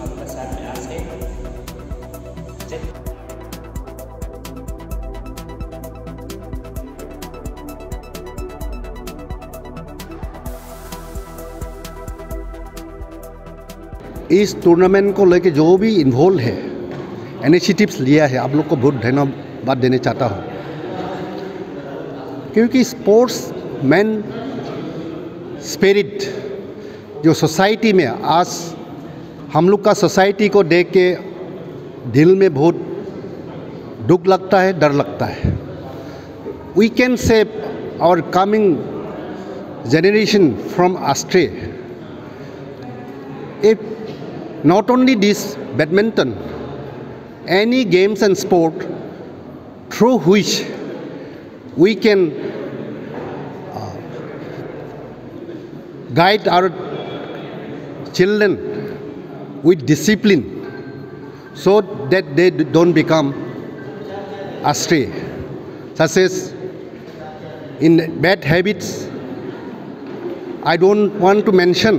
आपका साथ में आज है। इस टूर्नामेंट को लेके जो भी इन्वॉल्व है, इनिशिएटिव्स लिया है, आप लोग को बहुत धन्यवाद देना चाहता हूँ, क्योंकि स्पोर्ट्स मैन स्पिरिट जो सोसाइटी में आज हम लोग का सोसाइटी को देख के दिल में बहुत दुख लगता है, डर लगता है। We can save our coming generation from astray if not only this badminton, any games and sport through which we can guide our children with discipline so that they don't become astray, such as in bad habits. I don't want to mention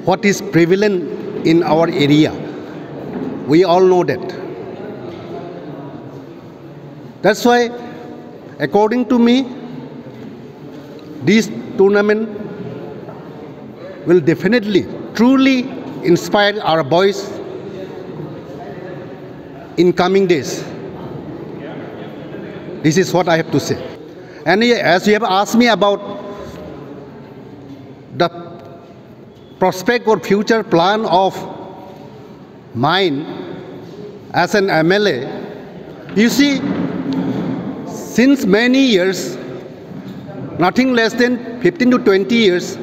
what is prevalent in our area. We all know that. That's why, according to me, this tournament will definitely, truly inspire our boys in coming days. This is what I have to say. And as you have asked me about the prospect or future plan of mine as an MLA, you see, since many years, nothing less than 15 to 20 years,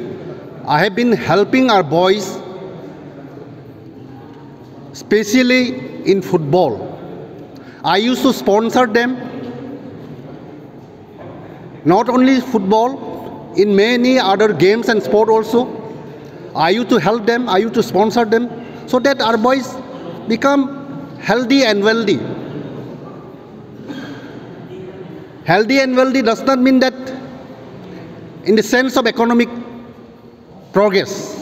I have been helping our boys, especially in football. I used to sponsor them, not only football, in many other games and sport also. I used to help them, I used to sponsor them, so that our boys become healthy and wealthy. Healthy and wealthy does not mean that in the sense of economic progress.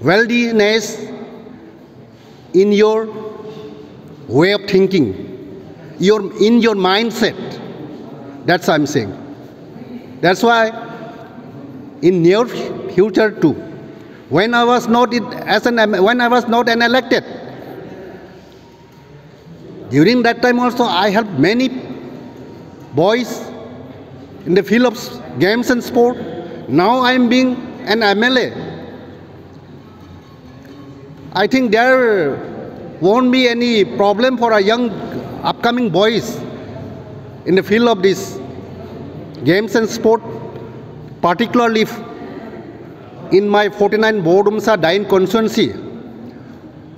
Wealthiness in your way of thinking, in your mindset. That's what I'm saying. That's why in near future too, when I was not an elected, during that time also I helped many boys in the field of games and sport. Now I am being an MLA. I think there won't be any problem for our young upcoming boys in the field of this games and sport, particularly in my 49 Bodumsa Dain constituency.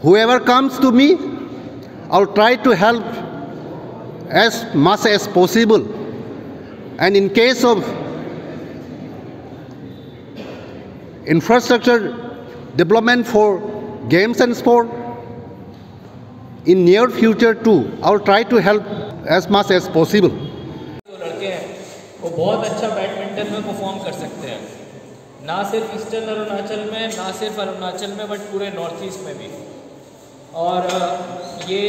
Whoever comes to me, I'll try to help as much as possible. And in case of infrastructure development for games and sport, in near future too, I'll try to help as much as possible. वो बहुत अच्छा badminton में perform कर सकते हैं, ना सिर्फ eastern Arunachal में, ना सिर्फ अरुणाचल में, बट पूरे नॉर्थ ईस्ट में भी। और ये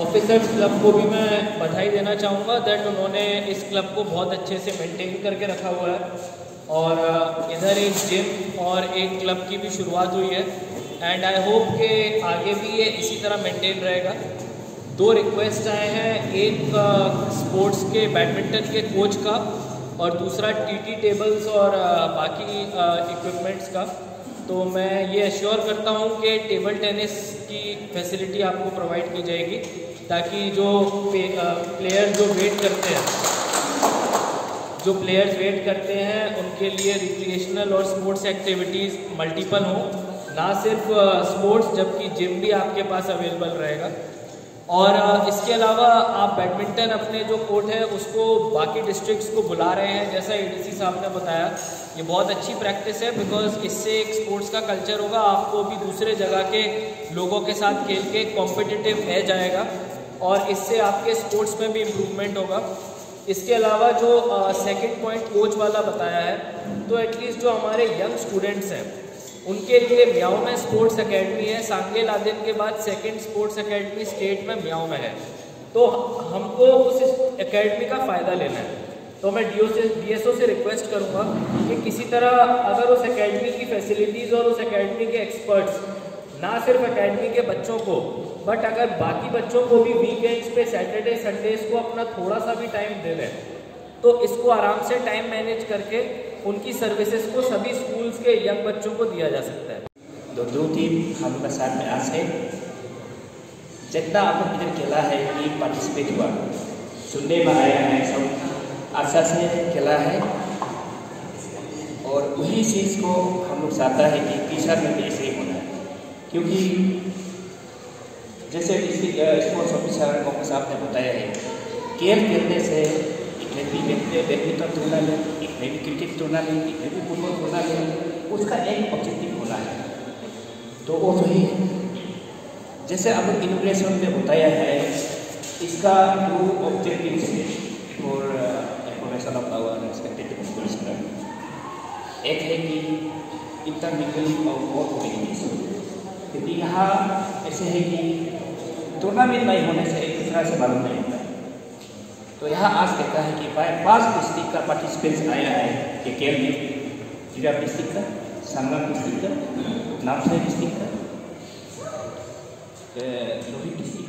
ऑफिसर्स क्लब को भी मैं बधाई देना चाहूँगा दैट उन्होंने इस क्लब को बहुत अच्छे से मेंटेन करके रखा हुआ है। और इधर एक जिम और एक क्लब की भी शुरुआत हुई है, एंड आई होप कि आगे भी ये इसी तरह मेंटेन रहेगा। दो रिक्वेस्ट आए हैं, एक स्पोर्ट्स के बैडमिंटन के कोच का और दूसरा टीटी टेबल्स और बाकी इक्विपमेंट्स का। तो मैं ये एश्योर करता हूँ कि टेबल टेनिस की फैसिलिटी आपको प्रोवाइड की जाएगी, ताकि जो प्लेयर्स वेट करते हैं उनके लिए रिक्रिएशनल और स्पोर्ट्स एक्टिविटीज़ मल्टीपल हों, ना सिर्फ स्पोर्ट्स, जबकि जिम भी आपके पास अवेलेबल रहेगा। और इसके अलावा आप बैडमिंटन अपने जो कोर्ट है उसको बाकी डिस्ट्रिक्ट्स को बुला रहे हैं, जैसा एडीसी साहब ने बताया। ये बहुत अच्छी प्रैक्टिस है, बिकॉज इससे एक स्पोर्ट्स का कल्चर होगा, आपको भी दूसरे जगह के लोगों के साथ खेल के कॉम्पिटिटिव एज आएगा और इससे आपके स्पोर्ट्स में भी इम्प्रूवमेंट होगा। इसके अलावा जो सेकंड पॉइंट कोच वाला बताया है, तो एटलीस्ट जो हमारे यंग स्टूडेंट्स हैं उनके लिए म्याओ में स्पोर्ट्स एकेडमी है। सांगे लादेन के बाद सेकंड स्पोर्ट्स एकेडमी स्टेट में म्याओ में है। तो हमको उस एकेडमी का फ़ायदा लेना है। तो मैं डीएसओ से रिक्वेस्ट करूंगा कि किसी तरह अगर उस एकेडमी की फैसिलिटीज़ और उस एकेडमी के एक्सपर्ट्स ना सिर्फ एकेडमी के बच्चों को बट अगर बाकी बच्चों को भी वीकेंड्स पे सैटरडे संडेज को अपना थोड़ा सा भी टाइम दे दें तो इसको आराम से टाइम मैनेज करके उनकी सर्विसेज को सभी स्कूल्स के यंग बच्चों को दिया जा सकता है। दो टीम हम लोग साथ में आज है। जितना आप लोग इधर खेला है टीम पार्टिसिपेट हुआ, सुनने में आया है सब आशा से खेला है और वही चीज़ को हम लोग चाहता है कि टीचर में भी ऐसे ही होना है। क्योंकि जैसे स्पोर्ट्स ऑफिसर मोहम्मद साहब ने बताया है, खेल खेलने से एक में भी बैडमिंटन टूर्नामेंट, एक में भी क्रिकेट टूर्नामेंट, एक में भी फुटबॉल टूर्नामेंट, उसका एक ऑब्जेक्टिव होना है। तो वो वही है जैसे अब इनोग्रेशन में बताया है, इसका 2 ऑब्जेक्टिव्स है for information of our respected students. एक है कि इंटरमिंगलिंग ऑफ ऑल कम्युनिटीज, क्योंकि यहाँ ऐसे है कि टूर्नामेंट नहीं होने से एक दूसरा से मालूम नहीं होता। तो यहाँ आज कहता है कि 5 डिस्ट्रिक्ट का पार्टिसिपेंट्स आया है कि खेल में, जिला डिस्ट्रिक्ट का, संगम डिस्ट्रिक्ट का, नामसाई डिस्ट्रिक्ट का, लोहित डिस्ट्रिक्ट